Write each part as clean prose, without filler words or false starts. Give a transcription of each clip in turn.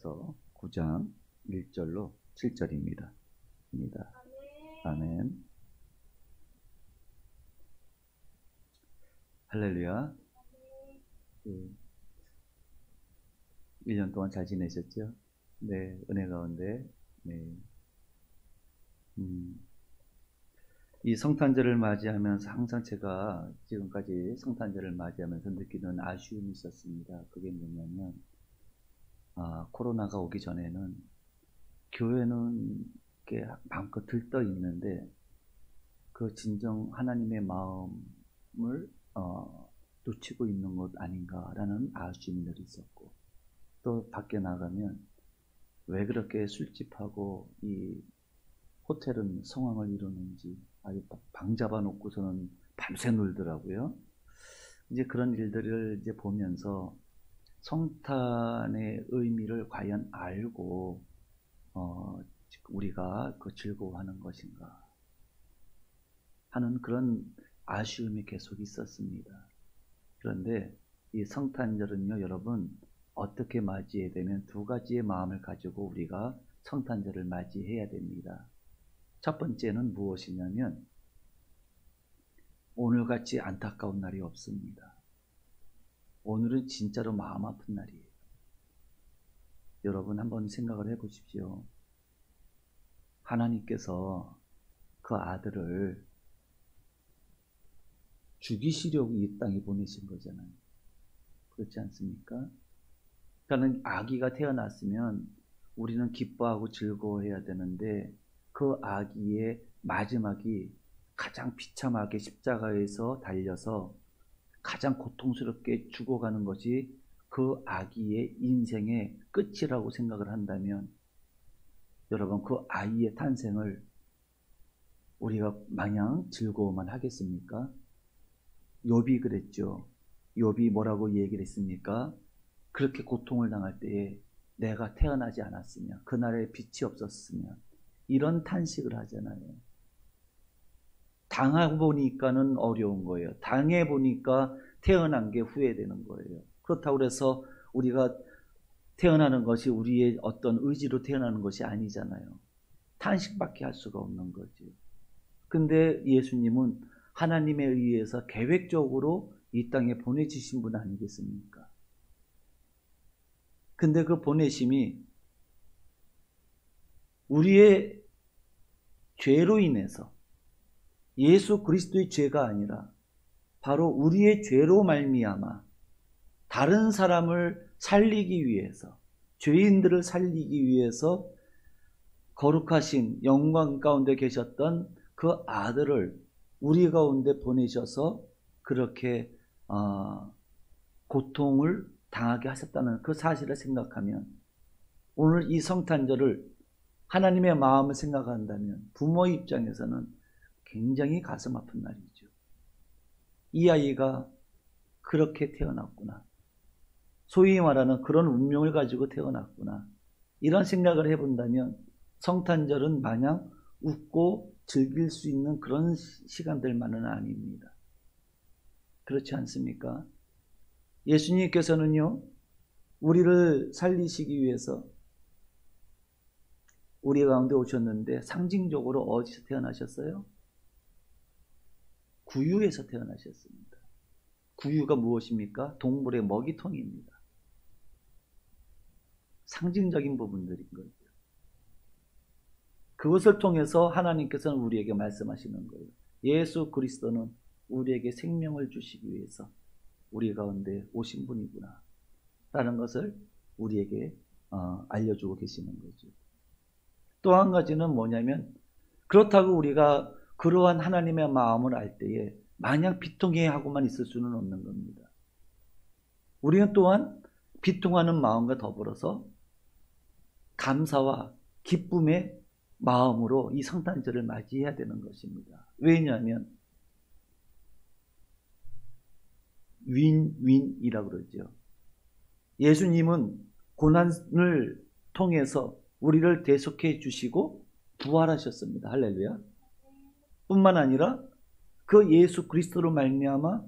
고린도전서 9장 1절로 7절입니다. 아멘. 할렐루야. 1년 동안 잘 지내셨죠? 네, 은혜 가운데. 네. 이 성탄절을 맞이하면서 항상 제가 지금까지 성탄절을 맞이하면서 느끼는 아쉬움이 있었습니다. 그게 뭐냐면, 코로나가 오기 전에는 교회는 이렇게 마음껏 들떠 있는데 그 진정 하나님의 마음을 놓치고 있는 것 아닌가라는 아쉬움이 늘 있었고, 또 밖에 나가면 왜 그렇게 술집하고 이 호텔은 성황을 이루는지 아주 방 잡아놓고서는 밤새 놀더라고요. 이제 그런 일들을 이제 보면서 성탄의 의미를 과연 알고 우리가 그 즐거워하는 것인가 하는 그런 아쉬움이 계속 있었습니다. 그런데 이 성탄절은요, 여러분, 어떻게 맞이해야 되면 두 가지의 마음을 가지고 우리가 성탄절을 맞이해야 됩니다. 첫 번째는 무엇이냐면, 오늘같이 안타까운 날이 없습니다. 오늘은 진짜로 마음 아픈 날이에요. 여러분 한번 생각을 해보십시오. 하나님께서 그 아들을 죽이시려고 이 땅에 보내신 거잖아요. 그렇지 않습니까? 그러니까 아기가 태어났으면 우리는 기뻐하고 즐거워해야 되는데, 그 아기의 마지막이 가장 비참하게 십자가에서 달려서 가장 고통스럽게 죽어가는 것이 그 아기의 인생의 끝이라고 생각을 한다면, 여러분, 그 아이의 탄생을 우리가 마냥 즐거워만 하겠습니까? 욥이 그랬죠. 욥이 뭐라고 얘기를 했습니까? 그렇게 고통을 당할 때에 내가 태어나지 않았으면, 그날에 빛이 없었으면, 이런 탄식을 하잖아요. 당해보니까는 어려운 거예요. 당해보니까 태어난 게 후회되는 거예요. 그렇다고 해서 우리가 태어나는 것이 우리의 어떤 의지로 태어나는 것이 아니잖아요. 탄식밖에 할 수가 없는 거죠. 근데 예수님은 하나님에 의해서 계획적으로 이 땅에 보내주신 분 아니겠습니까? 근데 그 보내심이 우리의 죄로 인해서, 예수 그리스도의 죄가 아니라 바로 우리의 죄로 말미암아 다른 사람을 살리기 위해서, 죄인들을 살리기 위해서 거룩하신 영광 가운데 계셨던 그 아들을 우리 가운데 보내셔서 그렇게 고통을 당하게 하셨다는 그 사실을 생각하면, 오늘 이 성탄절을 하나님의 마음을 생각한다면 부모의 입장에서는 굉장히 가슴 아픈 날이죠. 이 아이가 그렇게 태어났구나, 소위 말하는 그런 운명을 가지고 태어났구나, 이런 생각을 해본다면 성탄절은 마냥 웃고 즐길 수 있는 그런 시간들만은 아닙니다. 그렇지 않습니까? 예수님께서는요, 우리를 살리시기 위해서 우리 가운데 오셨는데, 상징적으로 어디서 태어나셨어요? 구유에서 태어나셨습니다. 구유가 무엇입니까? 동물의 먹이통입니다. 상징적인 부분들인 거죠. 그것을 통해서 하나님께서는 우리에게 말씀하시는 거예요. 예수 그리스도는 우리에게 생명을 주시기 위해서 우리 가운데 오신 분이구나 라는 것을 우리에게 알려주고 계시는 거죠. 또 한 가지는 뭐냐면, 그렇다고 우리가 그러한 하나님의 마음을 알 때에 마냥 비통해하고만 있을 수는 없는 겁니다. 우리는 또한 비통하는 마음과 더불어서 감사와 기쁨의 마음으로 이 성탄절을 맞이해야 되는 것입니다. 왜냐하면 윈윈이라고 그러죠. 예수님은 고난을 통해서 우리를 대속해 주시고 부활하셨습니다. 할렐루야. 뿐만 아니라 그 예수 그리스도로 말미암아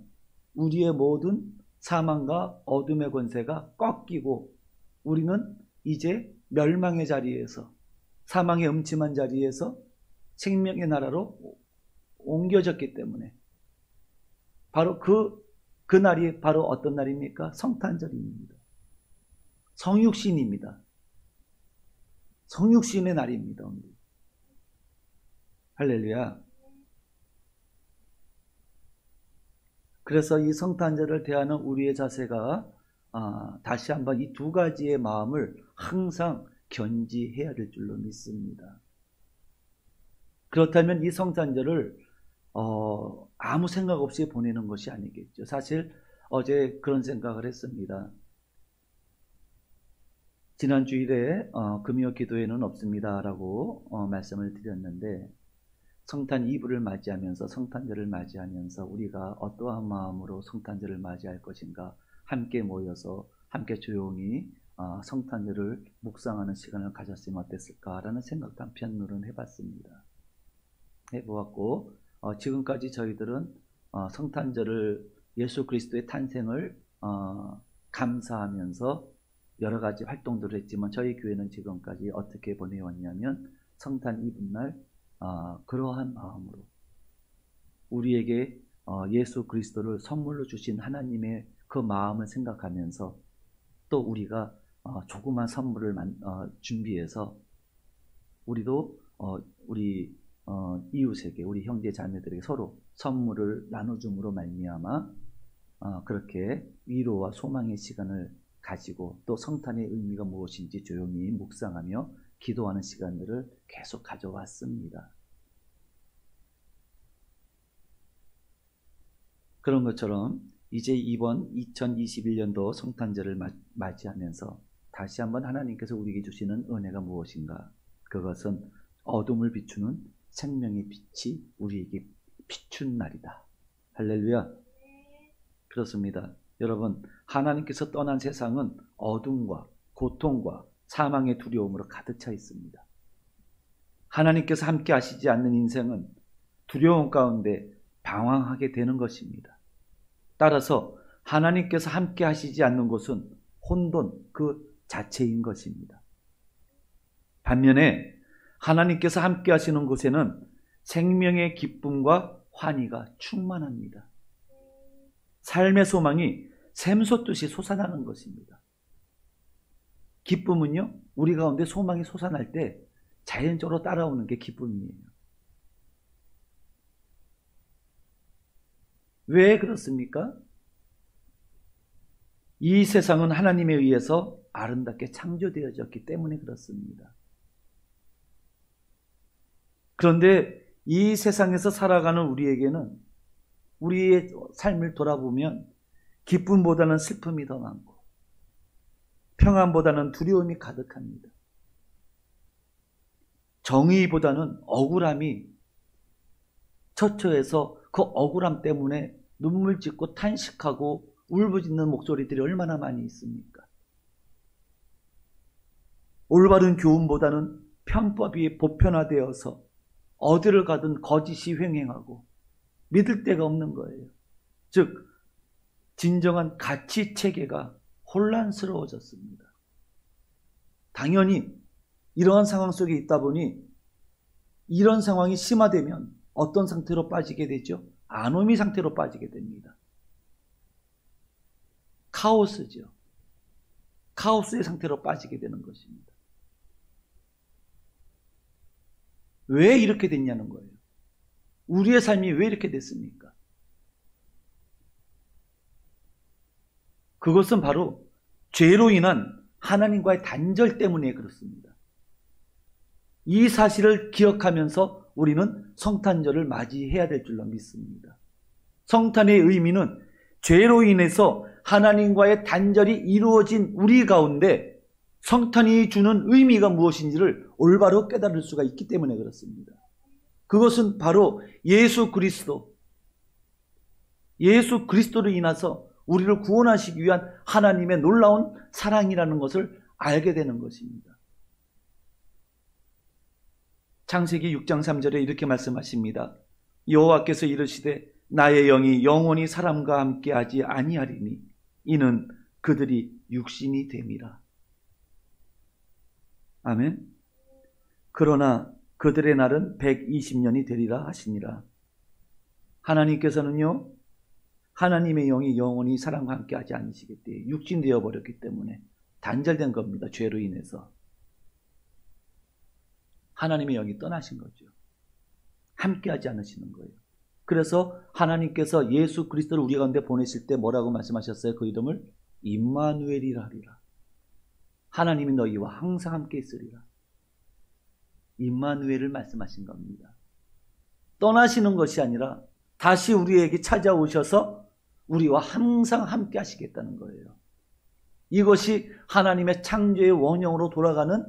우리의 모든 사망과 어둠의 권세가 꺾이고 우리는 이제 멸망의 자리에서, 사망의 음침한 자리에서 생명의 나라로 옮겨졌기 때문에 바로 그 날이 바로 어떤 날입니까? 성탄절입니다. 성육신입니다. 성육신의 날입니다. 할렐루야. 그래서 이 성탄절을 대하는 우리의 자세가 다시 한번 이 두 가지의 마음을 항상 견지해야 될 줄로 믿습니다. 그렇다면 이 성탄절을 아무 생각 없이 보내는 것이 아니겠죠. 사실 어제 그런 생각을 했습니다. 지난 주일에 금요 기도회는 없습니다라고 말씀을 드렸는데, 성탄 이브를 맞이하면서, 성탄절을 맞이하면서 우리가 어떠한 마음으로 성탄절을 맞이할 것인가, 함께 모여서 함께 조용히 성탄절을 묵상하는 시간을 가졌으면 어땠을까라는 생각도 한편으로는 해봤습니다. 해보았고, 지금까지 저희들은 성탄절을, 예수 그리스도의 탄생을 감사하면서 여러 가지 활동들을 했지만, 저희 교회는 지금까지 어떻게 보내왔냐면, 성탄 이브날 그러한 마음으로 우리에게 예수 그리스도를 선물로 주신 하나님의 그 마음을 생각하면서, 또 우리가 조그만 선물을 준비해서 우리도 우리 이웃에게, 우리 형제 자매들에게 서로 선물을 나눠줌으로 말미암아 그렇게 위로와 소망의 시간을 가지고, 또 성탄의 의미가 무엇인지 조용히 묵상하며 기도하는 시간들을 계속 가져왔습니다. 그런 것처럼 이제 이번 2021년도 성탄절을 맞이하면서 다시 한번 하나님께서 우리에게 주시는 은혜가 무엇인가? 그것은 어둠을 비추는 생명의 빛이 우리에게 비춘 날이다. 할렐루야. 그렇습니다. 여러분, 하나님께서 떠난 세상은 어둠과 고통과 사망의 두려움으로 가득 차 있습니다. 하나님께서 함께 하시지 않는 인생은 두려움 가운데 방황하게 되는 것입니다. 따라서 하나님께서 함께 하시지 않는 곳은 혼돈 그 자체인 것입니다. 반면에 하나님께서 함께 하시는 곳에는 생명의 기쁨과 환희가 충만합니다. 삶의 소망이 샘솟듯이 솟아나는 것입니다. 기쁨은요, 우리 가운데 소망이 솟아날 때 자연적으로 따라오는 게 기쁨이에요. 왜 그렇습니까? 이 세상은 하나님에 의해서 아름답게 창조되어졌기 때문에 그렇습니다. 그런데 이 세상에서 살아가는 우리에게는, 우리의 삶을 돌아보면 기쁨보다는 슬픔이 더 많고 평안보다는 두려움이 가득합니다. 정의보다는 억울함이 처처해서 그 억울함 때문에 눈물 짓고 탄식하고 울부짖는 목소리들이 얼마나 많이 있습니까? 올바른 교훈보다는 편법이 보편화되어서 어디를 가든 거짓이 횡행하고 믿을 데가 없는 거예요. 즉, 진정한 가치 체계가 혼란스러워졌습니다. 당연히 이러한 상황 속에 있다 보니 이런 상황이 심화되면 어떤 상태로 빠지게 되죠? 아노미 상태로 빠지게 됩니다. 카오스죠. 카오스의 상태로 빠지게 되는 것입니다. 왜 이렇게 됐냐는 거예요. 우리의 삶이 왜 이렇게 됐습니까? 그것은 바로 죄로 인한 하나님과의 단절 때문에 그렇습니다. 이 사실을 기억하면서 우리는 성탄절을 맞이해야 될 줄로 믿습니다. 성탄의 의미는 죄로 인해서 하나님과의 단절이 이루어진 우리 가운데 성탄이 주는 의미가 무엇인지를 올바로 깨달을 수가 있기 때문에 그렇습니다. 그것은 바로 예수 그리스도로 인해서 우리를 구원하시기 위한 하나님의 놀라운 사랑이라는 것을 알게 되는 것입니다. 창세기 6장 3절에 이렇게 말씀하십니다. 여호와께서 이르시되 나의 영이 영원히 사람과 함께하지 아니하리니 이는 그들이 육신이 됨이라. 아멘. 그러나 그들의 날은 120년이 되리라 하시니라. 하나님께서는요, 하나님의 영이 영원히 사람과 함께 하지 않으시겠대. 육신되어 버렸기 때문에 단절된 겁니다. 죄로 인해서. 하나님의 영이 떠나신 거죠. 함께 하지 않으시는 거예요. 그래서 하나님께서 예수 그리스도를 우리 가운데 보내실 때 뭐라고 말씀하셨어요? 그 이름을 임마누엘이라 하리라. 하나님이 너희와 항상 함께 있으리라. 임마누엘을 말씀하신 겁니다. 떠나시는 것이 아니라 다시 우리에게 찾아오셔서 우리와 항상 함께 하시겠다는 거예요. 이것이 하나님의 창조의 원형으로 돌아가는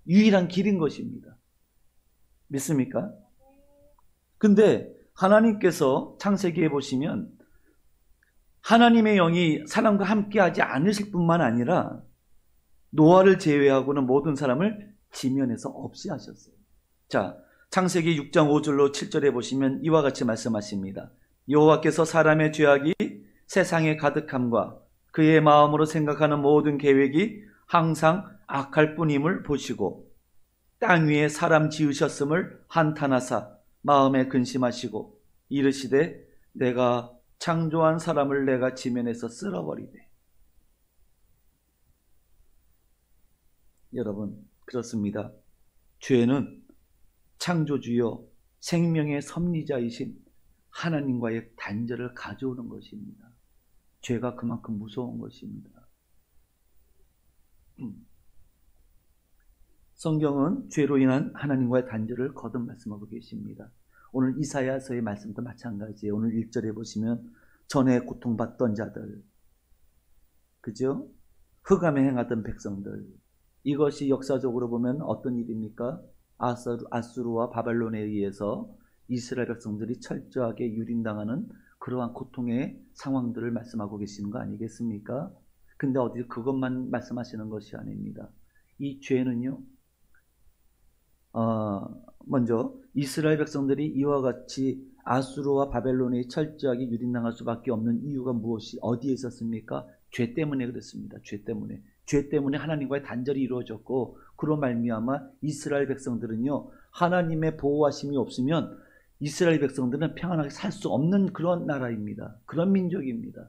유일한 길인 것입니다. 믿습니까? 근데 하나님께서 창세기에 보시면 하나님의 영이 사람과 함께 하지 않으실 뿐만 아니라 노아를 제외하고는 모든 사람을 지면에서 없이 하셨어요. 자, 창세기 6장 5절로 7절에 보시면 이와 같이 말씀하십니다. 여호와께서 사람의 죄악이 세상에 가득함과 그의 마음으로 생각하는 모든 계획이 항상 악할 뿐임을 보시고 땅 위에 사람 지으셨음을 한탄하사 마음에 근심하시고 이르시되 내가 창조한 사람을 내가 지면에서 쓸어버리되. 여러분, 그렇습니다. 죄는 창조주요 생명의 섭리자이신 하나님과의 단절을 가져오는 것입니다. 죄가 그만큼 무서운 것입니다. 성경은 죄로 인한 하나님과의 단절을 거듭 말씀하고 계십니다. 오늘 이사야서의 말씀도 마찬가지예요. 오늘 1절에 보시면 전에 고통받던 자들, 그죠? 흑암에 행하던 백성들, 이것이 역사적으로 보면 어떤 일입니까? 아수르와 바벨론에 의해서 이스라엘 백성들이 철저하게 유린당하는 그러한 고통의 상황들을 말씀하고 계시는 거 아니겠습니까? 근데 어디 그것만 말씀하시는 것이 아닙니다. 이 죄는요, 먼저 이스라엘 백성들이 이와 같이 아수르와 바벨론에 철저하게 유린당할 수밖에 없는 이유가 무엇이 어디에 있었습니까? 죄 때문에 그랬습니다. 죄 때문에 하나님과의 단절이 이루어졌고, 그로 말미암아 이스라엘 백성들은요, 하나님의 보호하심이 없으면 이스라엘 백성들은 평안하게 살 수 없는 그런 나라입니다. 그런 민족입니다.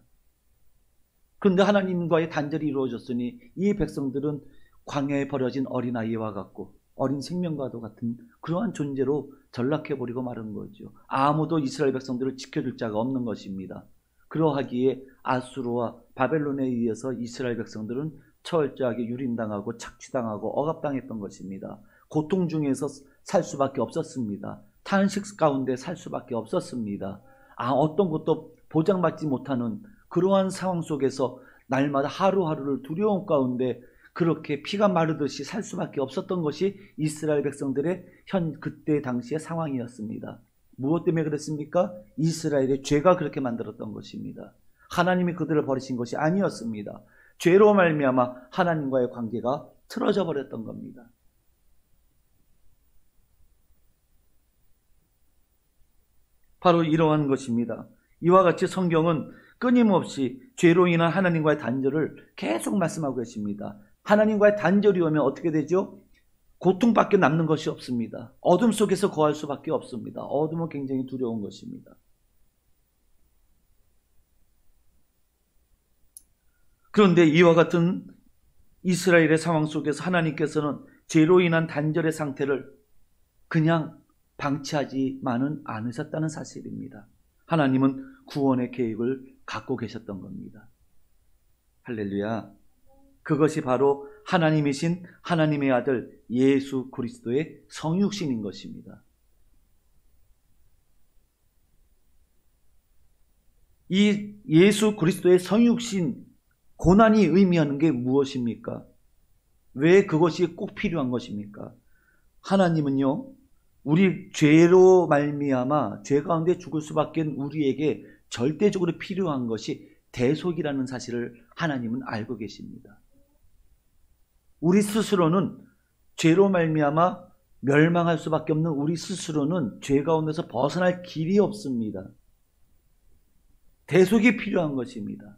그런데 하나님과의 단절이 이루어졌으니 이 백성들은 광야에 버려진 어린아이와 같고 어린 생명과도 같은 그러한 존재로 전락해버리고 마른 거죠. 아무도 이스라엘 백성들을 지켜줄 자가 없는 것입니다. 그러하기에 아수르와 바벨론에 의해서 이스라엘 백성들은 철저하게 유린당하고 착취당하고 억압당했던 것입니다. 고통 중에서 살 수밖에 없었습니다. 탄식 가운데 살 수밖에 없었습니다. 어떤 것도 보장받지 못하는 그러한 상황 속에서 날마다 하루하루를 두려움 가운데 그렇게 피가 마르듯이 살 수밖에 없었던 것이 이스라엘 백성들의 그때 당시의 상황이었습니다. 무엇 때문에 그랬습니까? 이스라엘의 죄가 그렇게 만들었던 것입니다. 하나님이 그들을 버리신 것이 아니었습니다. 죄로 말미암아 하나님과의 관계가 틀어져 버렸던 겁니다. 바로 이러한 것입니다. 이와 같이 성경은 끊임없이 죄로 인한 하나님과의 단절을 계속 말씀하고 계십니다. 하나님과의 단절이 오면 어떻게 되죠? 고통밖에 남는 것이 없습니다. 어둠 속에서 거할 수밖에 없습니다. 어둠은 굉장히 두려운 것입니다. 그런데 이와 같은 이스라엘의 상황 속에서 하나님께서는 죄로 인한 단절의 상태를 그냥 방치하지만은 않으셨다는 사실입니다. 하나님은 구원의 계획을 갖고 계셨던 겁니다. 할렐루야. 그것이 바로 하나님이신 하나님의 아들 예수 그리스도의 성육신인 것입니다. 이 예수 그리스도의 성육신 고난이 의미하는 게 무엇입니까? 왜 그것이 꼭 필요한 것입니까? 하나님은요, 우리 죄로 말미암아 죄 가운데 죽을 수밖에 우리에게 절대적으로 필요한 것이 대속이라는 사실을 하나님은 알고 계십니다. 우리 스스로는 죄로 말미암아 멸망할 수밖에 없는 우리 스스로는 죄 가운데서 벗어날 길이 없습니다. 대속이 필요한 것입니다.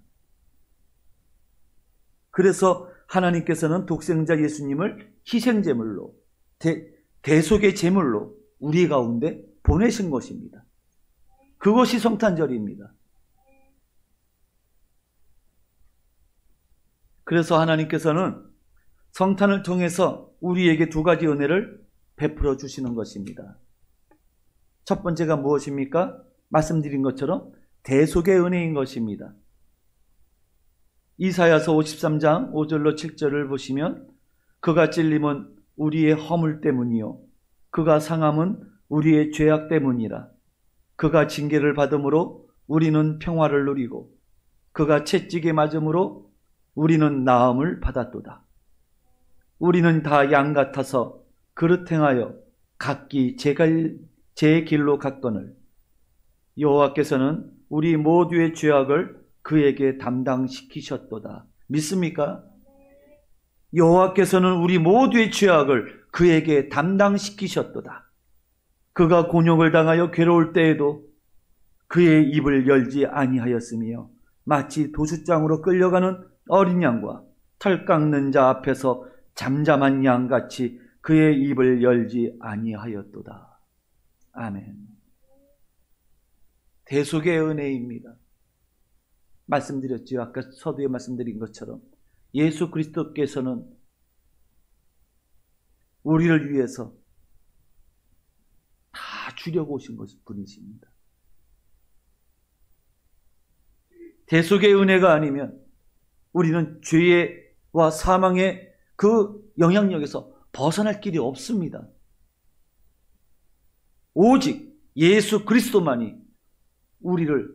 그래서 하나님께서는 독생자 예수님을 희생제물로 대속의 제물로 우리 가운데 보내신 것입니다. 그것이 성탄절입니다. 그래서 하나님께서는 성탄을 통해서 우리에게 두 가지 은혜를 베풀어 주시는 것입니다. 첫 번째가 무엇입니까? 말씀드린 것처럼 대속의 은혜인 것입니다. 이사야서 53장 5절로 7절을 보시면 그가 찔림은 우리의 허물 때문이요 그가 상함은 우리의 죄악 때문이라. 그가 징계를 받음으로 우리는 평화를 누리고 그가 채찍에 맞음으로 우리는 나음을 받았도다. 우리는 다 양 같아서 그릇 행하여 각기 제 길로 갔거늘 여호와께서는 우리 모두의 죄악을 그에게 담당시키셨도다. 믿습니까? 여호와께서는 우리 모두의 죄악을 그에게 담당시키셨도다. 그가 곤욕을 당하여 괴로울 때에도 그의 입을 열지 아니하였으며 마치 도수장으로 끌려가는 어린 양과 털 깎는 자 앞에서 잠잠한 양같이 그의 입을 열지 아니하였도다. 아멘. 대속의 은혜입니다. 말씀드렸죠. 아까 서두에 말씀드린 것처럼 예수 그리스도께서는 우리를 위해서 다 주려고 오신 분이십니다. 대속의 은혜가 아니면 우리는 죄와 사망의 그 영향력에서 벗어날 길이 없습니다. 오직 예수 그리스도만이 우리를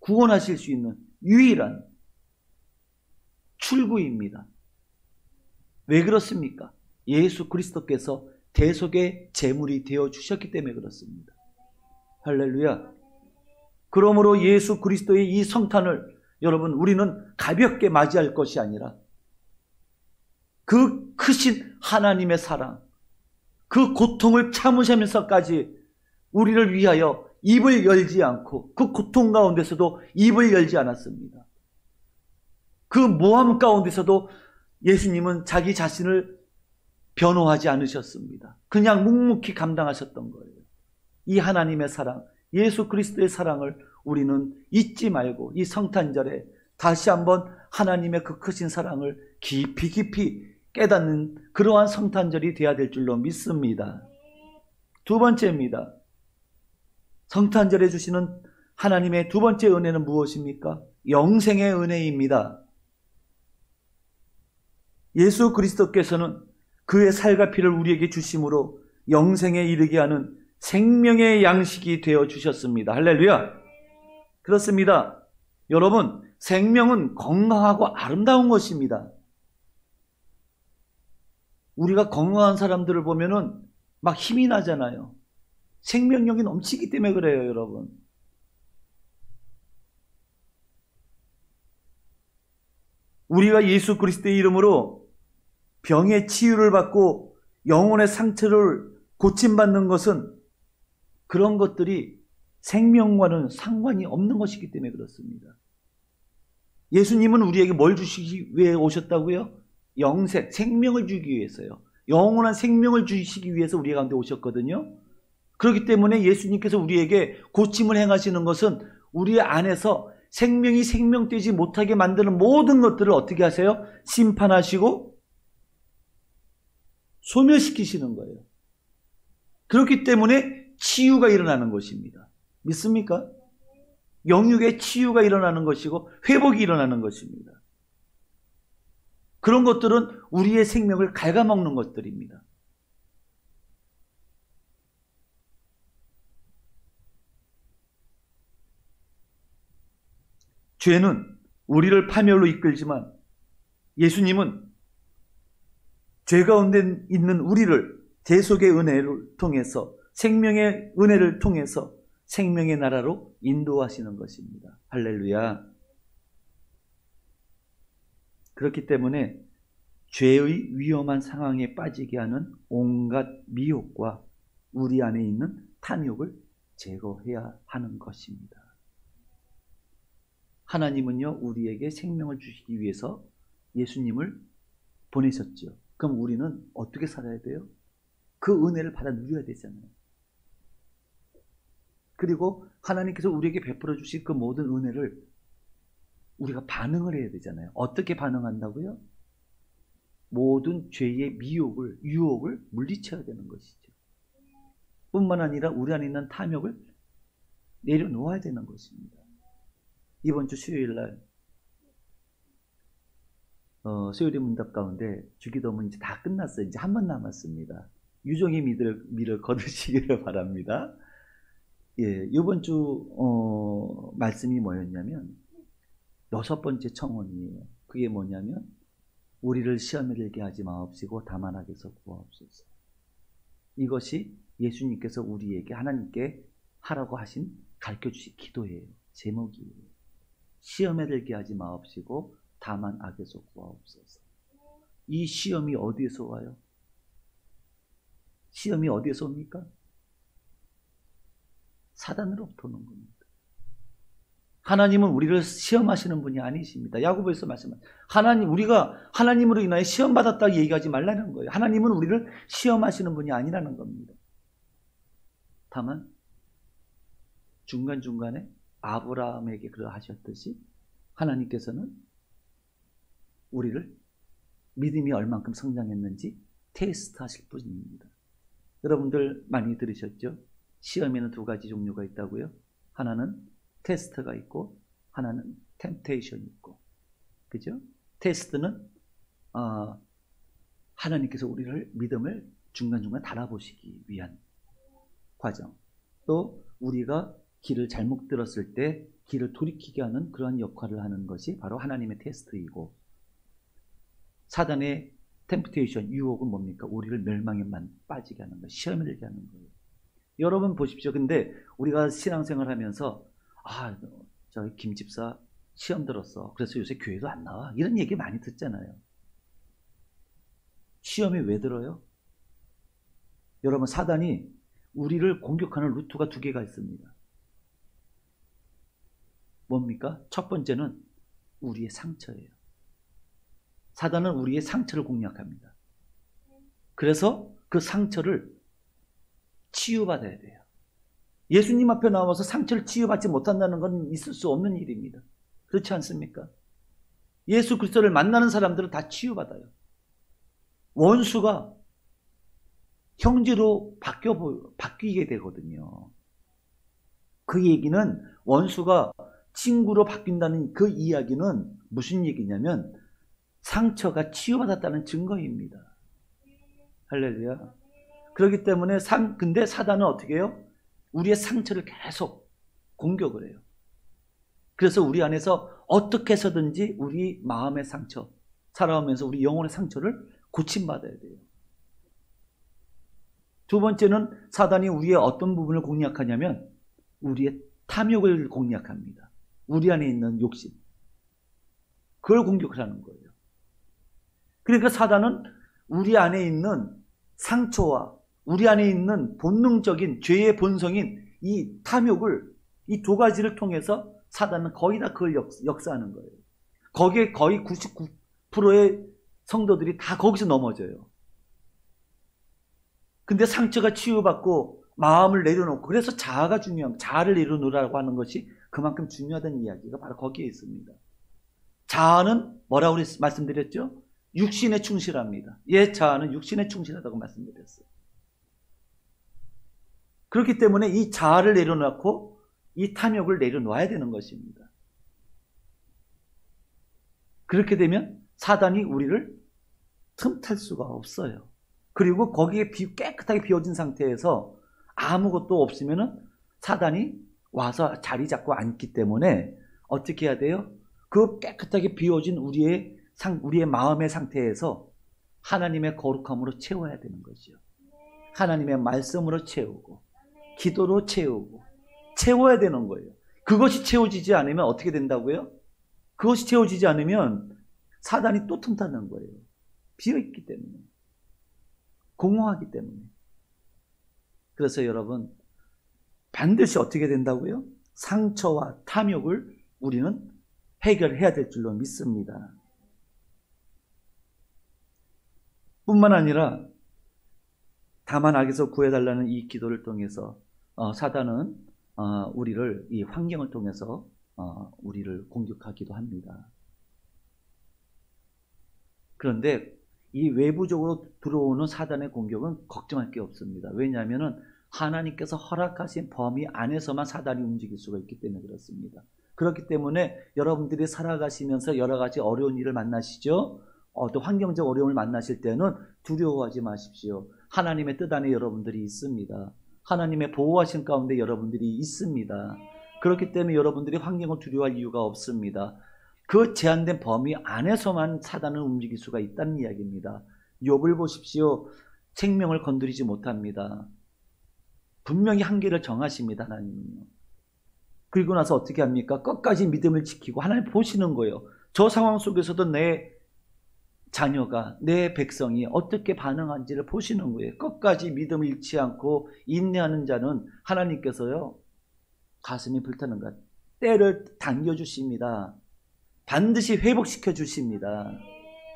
구원하실 수 있는 유일한 출구입니다. 왜 그렇습니까? 예수 그리스도께서 대속의 제물이 되어 주셨기 때문에 그렇습니다. 할렐루야. 그러므로 예수 그리스도의 이 성탄을 여러분 우리는 가볍게 맞이할 것이 아니라 그 크신 하나님의 사랑, 그 고통을 참으시면서까지 우리를 위하여 입을 열지 않고 그 고통 가운데서도 입을 열지 않았습니다. 그 모함 가운데서도 예수님은 자기 자신을 변호하지 않으셨습니다. 그냥 묵묵히 감당하셨던 거예요. 이 하나님의 사랑, 예수 그리스도의 사랑을 우리는 잊지 말고 이 성탄절에 다시 한번 하나님의 그 크신 사랑을 깊이 깨닫는 그러한 성탄절이 되어야 될 줄로 믿습니다. 두 번째입니다. 성탄절에 주시는 하나님의 두 번째 은혜는 무엇입니까? 영생의 은혜입니다. 예수 그리스도께서는 그의 살과 피를 우리에게 주심으로 영생에 이르게 하는 생명의 양식이 되어 주셨습니다. 할렐루야. 그렇습니다. 여러분, 생명은 건강하고 아름다운 것입니다. 우리가 건강한 사람들을 보면은 막 힘이 나잖아요. 생명력이 넘치기 때문에 그래요, 여러분. 우리가 예수 그리스도의 이름으로 병의 치유를 받고 영혼의 상처를 고침받는 것은 그런 것들이 생명과는 상관이 없는 것이기 때문에 그렇습니다. 예수님은 우리에게 뭘 주시기 위해 오셨다고요? 영생, 생명을 주기 위해서요. 영원한 생명을 주시기 위해서 우리 가운데 오셨거든요. 그렇기 때문에 예수님께서 우리에게 고침을 행하시는 것은 우리 안에서 생명이 생명되지 못하게 만드는 모든 것들을 어떻게 하세요? 심판하시고 소멸시키시는 거예요. 그렇기 때문에 치유가 일어나는 것입니다. 믿습니까? 영육의 치유가 일어나는 것이고 회복이 일어나는 것입니다. 그런 것들은 우리의 생명을 갉아먹는 것들입니다. 죄는 우리를 파멸로 이끌지만 예수님은 죄 가운데 있는 우리를 대속의 은혜를 통해서 생명의 은혜를 통해서 생명의 나라로 인도하시는 것입니다. 할렐루야. 그렇기 때문에 죄의 위험한 상황에 빠지게 하는 온갖 미혹과 우리 안에 있는 탐욕을 제거해야 하는 것입니다. 하나님은요, 우리에게 생명을 주시기 위해서 예수님을 보내셨죠. 그럼 우리는 어떻게 살아야 돼요? 그 은혜를 받아 누려야 되잖아요. 그리고 하나님께서 우리에게 베풀어 주신 그 모든 은혜를 우리가 반응을 해야 되잖아요. 어떻게 반응한다고요? 모든 죄의 유혹을 물리쳐야 되는 것이죠. 뿐만 아니라 우리 안에 있는 탐욕을 내려놓아야 되는 것입니다. 이번 주 수요일 날 수요일의 문답 가운데 주기도문 이제 다 끝났어요. 이제 한 번 남았습니다. 유종의 미를 거두시기를 바랍니다. 예, 이번 주 말씀이 뭐였냐면 6번째 청원이에요. 그게 뭐냐면 우리를 시험에 들게 하지 마옵시고 다만 악에서 구하옵소서. 이것이 예수님께서 우리에게 하나님께 하라고 하신 가르쳐주신 기도예요. 제목이에요. 시험에 들게 하지 마옵시고 다만 악에서 구하옵소서. 이 시험이 어디에서 와요? 시험이 어디에서 옵니까? 사단으로부터 오는 겁니다. 하나님은 우리를 시험하시는 분이 아니십니다. 야고보에서 말씀하신 우리가 하나님으로 인하여 시험받았다고 얘기하지 말라는 거예요. 하나님은 우리를 시험하시는 분이 아니라는 겁니다. 다만 중간중간에 아브라함에게 그러하셨듯이 하나님께서는 우리를 믿음이 얼만큼 성장했는지 테스트하실 뿐입니다. 여러분들 많이 들으셨죠? 시험에는 2가지 종류가 있다고요. 하나는 테스트가 있고 하나는 템테이션이 있고, 그죠? 테스트는 하나님께서 우리를 믿음을 중간중간 달아보시기 위한 과정, 또 우리가 길을 잘못 들었을 때 길을 돌이키게 하는 그러한 역할을 하는 것이 바로 하나님의 테스트이고, 사단의 템프테이션, 유혹은 뭡니까? 우리를 멸망에만 빠지게 하는 거예요. 시험에 들게 하는 거예요. 여러분 보십시오. 근데 우리가 신앙생활 하면서 저 김 집사 시험 들었어. 그래서 요새 교회도 안 나와. 이런 얘기 많이 듣잖아요. 시험이 왜 들어요? 여러분, 사단이 우리를 공격하는 루트가 2개가 있습니다. 뭡니까? 첫 번째는 우리의 상처예요. 사단은 우리의 상처를 공략합니다. 그래서 그 상처를 치유받아야 돼요. 예수님 앞에 나와서 상처를 치유받지 못한다는 건 있을 수 없는 일입니다. 그렇지 않습니까? 예수 그리스도를 만나는 사람들은 다 치유받아요. 원수가 형제로 바뀌게 되거든요. 그 얘기는, 원수가 친구로 바뀐다는 그 이야기는 무슨 얘기냐면 상처가 치유받았다는 증거입니다. 할렐루야. 그렇기 때문에 근데 사단은 어떻게 해요? 우리의 상처를 계속 공격을 해요. 그래서 우리 안에서 어떻게 해서든지 우리 마음의 상처, 살아오면서 우리 영혼의 상처를 고침받아야 돼요. 2번째는 사단이 우리의 어떤 부분을 공략하냐면 우리의 탐욕을 공략합니다. 우리 안에 있는 욕심, 그걸 공격을 하는 거예요. 그러니까 사단은 우리 안에 있는 상처와 우리 안에 있는 본능적인 죄의 본성인 이 탐욕을, 이 2가지를 통해서 사단은 거의 다 그걸 역사하는 거예요. 거기에 거의 99%의 성도들이 다 거기서 넘어져요. 근데 상처가 치유받고 마음을 내려놓고, 그래서 자아가 중요한, 자아를 내려놓으라고 하는 것이 그만큼 중요하다는 이야기가 바로 거기에 있습니다. 자아는 뭐라고 말씀드렸죠? 육신에 충실합니다. 자아는 육신에 충실하다고 말씀드렸어요. 그렇기 때문에 이 자아를 내려놓고 이 탐욕을 내려놓아야 되는 것입니다. 그렇게 되면 사단이 우리를 틈탈 수가 없어요. 그리고 거기에 깨끗하게 비워진 상태에서 아무것도 없으면은 사단이 와서 자리 잡고 앉기 때문에 어떻게 해야 돼요? 그 깨끗하게 비워진 우리의 마음의 상태에서 하나님의 거룩함으로 채워야 되는 거죠. 하나님의 말씀으로 채우고 기도로 채우고 채워야 되는 거예요. 그것이 채워지지 않으면 어떻게 된다고요? 그것이 채워지지 않으면 사단이 또 틈타는 거예요. 비어있기 때문에, 공허하기 때문에. 그래서 여러분, 반드시 어떻게 된다고요? 상처와 탐욕을 우리는 해결해야 될 줄로 믿습니다. 뿐만 아니라 다만 악에서 구해달라는 이 기도를 통해서 사단은 우리를 이 환경을 통해서 우리를 공격하기도 합니다. 그런데 이 외부적으로 들어오는 사단의 공격은 걱정할 게 없습니다. 왜냐하면 하나님께서 허락하신 범위 안에서만 사단이 움직일 수가 있기 때문에 그렇습니다. 그렇기 때문에 여러분들이 살아가시면서 여러 가지 어려운 일을 만나시죠. 또 환경적 어려움을 만나실 때는 두려워하지 마십시오. 하나님의 뜻 안에 여러분들이 있습니다. 하나님의 보호하신 가운데 여러분들이 있습니다. 그렇기 때문에 여러분들이 환경을 두려워할 이유가 없습니다. 그 제한된 범위 안에서만 사단은 움직일 수가 있다는 이야기입니다. 욥을 보십시오. 생명을 건드리지 못합니다. 분명히 한계를 정하십니다. 하나님은요. 그리고 나서 어떻게 합니까? 끝까지 믿음을 지키고 하나님 보시는 거예요. 저 상황 속에서도 내 자녀가, 내 백성이 어떻게 반응한지를 보시는 거예요. 끝까지 믿음을 잃지 않고 인내하는 자는 하나님께서요, 가슴이 불타는 것, 때를 당겨주십니다. 반드시 회복시켜 주십니다.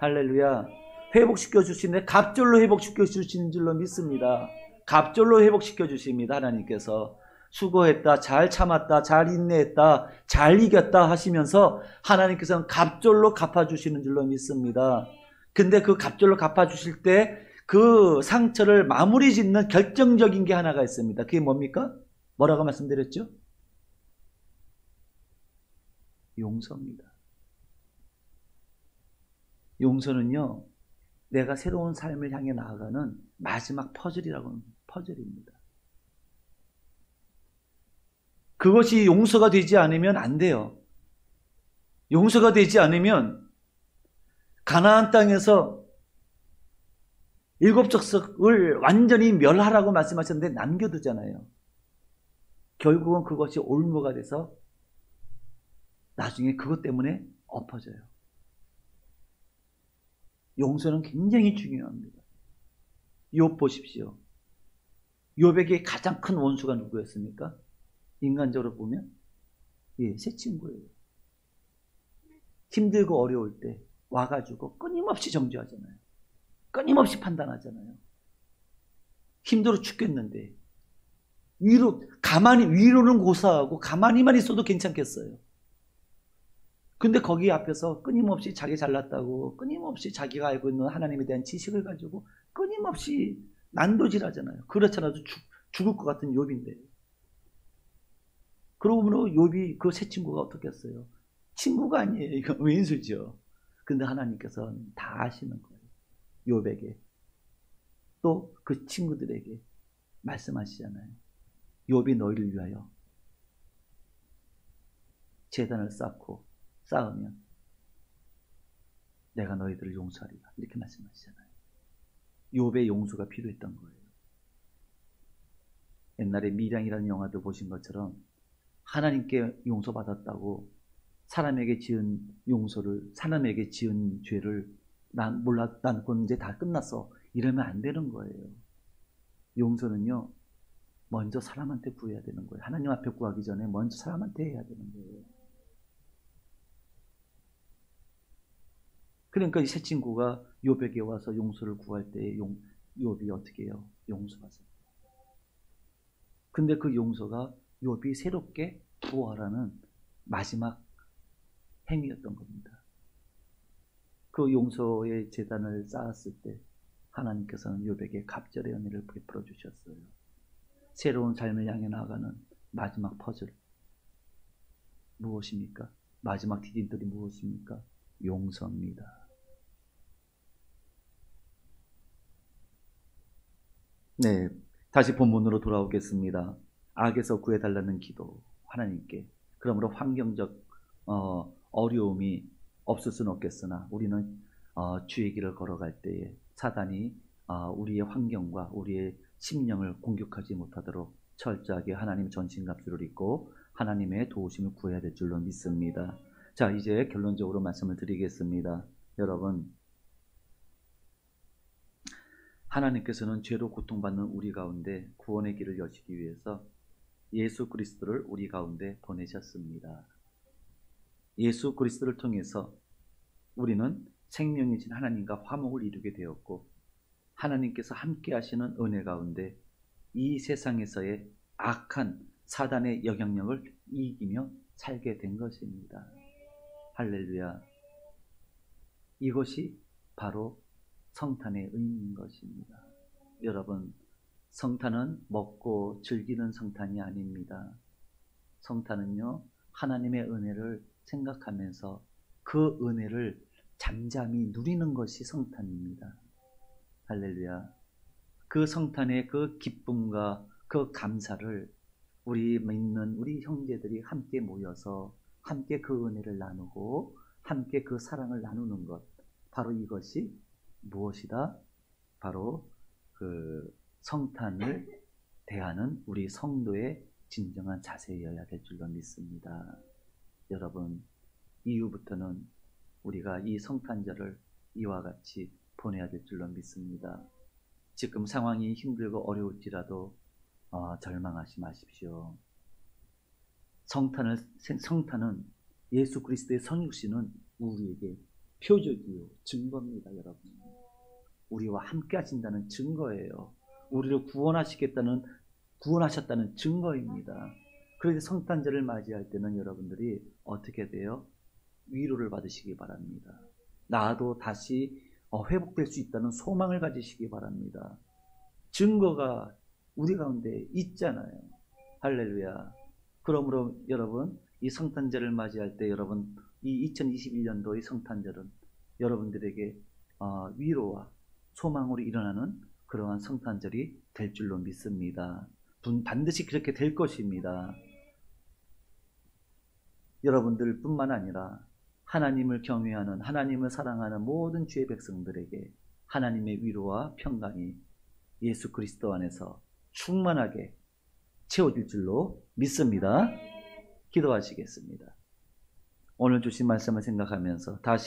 할렐루야. 회복시켜 주시는데 갑절로 회복시켜 주시는 줄로 믿습니다. 갑절로 회복시켜 주십니다. 하나님께서 수고했다, 잘 참았다, 잘 인내했다, 잘 이겼다 하시면서 하나님께서는 갑절로 갚아주시는 줄로 믿습니다. 근데 그 갑절로 갚아주실 때 그 상처를 마무리 짓는 결정적인 게 하나가 있습니다. 그게 뭡니까? 뭐라고 말씀드렸죠? 용서입니다. 용서는요, 내가 새로운 삶을 향해 나아가는 마지막 퍼즐이라고 하는 퍼즐입니다. 그것이 용서가 되지 않으면 안 돼요. 용서가 되지 않으면 가나안 땅에서 일곱 족속을 완전히 멸하라고 말씀하셨는데 남겨두잖아요. 결국은 그것이 올무가 돼서 나중에 그것 때문에 엎어져요. 용서는 굉장히 중요합니다. 욥 보십시오. 욥에게 가장 큰 원수가 누구였습니까? 인간적으로 보면 새 친구예요. 힘들고 어려울 때 와가지고 끊임없이 정죄하잖아요. 끊임없이 판단하잖아요. 힘들어 죽겠는데 위로는 고사하고 가만히만 있어도 괜찮겠어요. 근데 거기 앞에서 끊임없이 자기 잘났다고, 끊임없이 자기가 알고 있는 하나님에 대한 지식을 가지고 끊임없이 난도질하잖아요. 그렇지 않아도 죽을 것 같은 욥인데. 그러고 보면 욥이 그 새 친구가 어떻게 했어요? 친구가 아니에요. 이거 왼수죠. 근데 하나님께서는 다 아시는 거예요. 욥에게. 또 그 친구들에게 말씀하시잖아요. 욥이 너희를 위하여 제단을 쌓으면 내가 너희들을 용서하리라. 이렇게 말씀하시잖아요. 욥의 용서가 필요했던 거예요. 옛날에 미량이라는 영화도 보신 것처럼 하나님께 용서받았다고 사람에게 지은 죄를 난 그건 이제 다 끝났어. 이러면 안 되는 거예요. 용서는요, 먼저 사람한테 구해야 되는 거예요. 하나님 앞에 구하기 전에 먼저 사람한테 해야 되는 거예요. 그러니까 이 새 친구가 욥에게 와서 용서를 구할 때 욥이 어떻게 해요? 용서받아요. 근데 그 용서가 욥이 새롭게 부활하는 마지막 행위였던 겁니다. 그 용서의 제단을 쌓았을 때 하나님께서는 욥에게 갑절의 은혜를 베풀어 주셨어요. 새로운 삶을 향해 나아가는 마지막 퍼즐. 무엇입니까? 마지막 디딤돌이 무엇입니까? 용서입니다. 네, 다시 본문으로 돌아오겠습니다. 악에서 구해달라는 기도, 하나님께. 그러므로 환경적 어려움이 없을 수는 없겠으나 우리는 주의 길을 걸어갈 때에 사단이 우리의 환경과 우리의 심령을 공격하지 못하도록 철저하게 하나님의 전신갑주를 입고 하나님의 도우심을 구해야 될 줄로 믿습니다. 자, 이제 결론적으로 말씀을 드리겠습니다. 여러분, 하나님께서는 죄로 고통받는 우리 가운데 구원의 길을 여시기 위해서 예수 그리스도를 우리 가운데 보내셨습니다. 예수 그리스도를 통해서 우리는 생명이신 하나님과 화목을 이루게 되었고, 하나님께서 함께 하시는 은혜 가운데 이 세상에서의 악한 사단의 영향력을 이기며 살게 된 것입니다. 할렐루야. 이것이 바로 성탄의 의미인 것입니다. 여러분, 성탄은 먹고 즐기는 성탄이 아닙니다. 성탄은요, 하나님의 은혜를 생각하면서 그 은혜를 잠잠히 누리는 것이 성탄입니다. 할렐루야. 그 성탄의 그 기쁨과 그 감사를 우리 믿는 우리 형제들이 함께 모여서 함께 그 은혜를 나누고 함께 그 사랑을 나누는 것, 바로 이것이 무엇이다? 바로 그 성탄을 대하는 우리 성도의 진정한 자세여야 될 줄로 믿습니다. 여러분, 이후부터는 우리가 이 성탄절을 이와 같이 보내야 될 줄로 믿습니다. 지금 상황이 힘들고 어려울지라도 절망하지 마십시오. 성탄은 예수 그리스도의 성육신은 우리에게 표적이요, 증거입니다. 여러분, 우리와 함께 하신다는 증거예요. 우리를 구원하셨다는 증거입니다. 그래서 성탄절을 맞이할 때는 여러분들이 어떻게 돼요? 위로를 받으시기 바랍니다. 나도 다시 회복될 수 있다는 소망을 가지시기 바랍니다. 증거가 우리 가운데 있잖아요. 할렐루야. 그러므로 여러분, 이 성탄절을 맞이할 때 여러분, 이 2021년도의 성탄절은 여러분들에게 위로와 소망으로 일어나는 그러한 성탄절이 될 줄로 믿습니다. 반드시 그렇게 될 것입니다. 여러분들 뿐만 아니라 하나님을 경외하는, 하나님을 사랑하는 모든 주의 백성들에게 하나님의 위로와 평강이 예수 그리스도 안에서 충만하게 채워질 줄로 믿습니다. 기도하시겠습니다. 오늘 주신 말씀을 생각하면서 다시